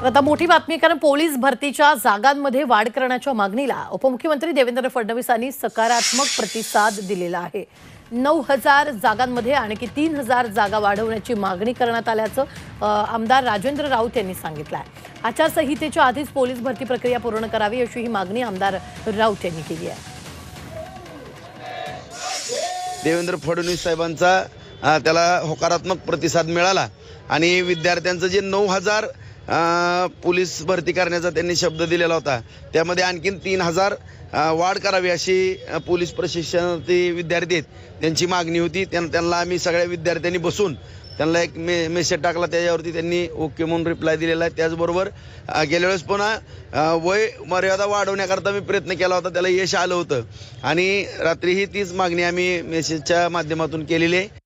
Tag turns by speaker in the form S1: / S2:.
S1: आता मोठी बातमी, कारण पोलीस भरतीच्या जागांमध्ये वाढ करण्याच्या मागणीला उपमुख्यमंत्री देवेंद्र फडणवीसांनी सकारात्मक प्रतिसाद दिलेला आहे। 9,000 जागांमध्ये आणखी 3,000 जागा वाढवण्याची मागणी करण्यात आल्याचं आमदार राजेंद्र राऊत यांनी सांगितलं आहे। आचारसंहितेच्या आधीच पोलीस भरती प्रक्रिया पूर्ण करावी अशी ही मागणी आमदार राऊत यांनी केली आहे।
S2: देवेंद्र फडणवीस साहेबांचा त्याला होकारात्मक प्रतिसाद मिळाला आणि विद्यार्थ्यांचं जे 9,000 पोलीस भरती करण्याचा त्यांनी शब्द दिलेला होता, त्यामध्ये आणखीन 3,000 वाढ करावी अशी पोलीस प्रशिक्षणार्थी विद्यार्थी आहेत त्यांची मागणी होती। त्यांना आम्ही सगळ्या विद्यार्थ्यांनी बसून त्यांना एक मेसेज टाकला, त्याच्यावरती त्यांनी ओके म्हणून रिप्लाय दिलेला आहे। त्याचबरोबर गेल्या वेळेस पुन्हा वय मर्यादा वाढवण्याकरता मी प्रयत्न केला होता, त्याला यश आलं होतं आणि रात्रीही तीच मागणी आम्ही मेसेजच्या माध्यमातून केलेली आहे।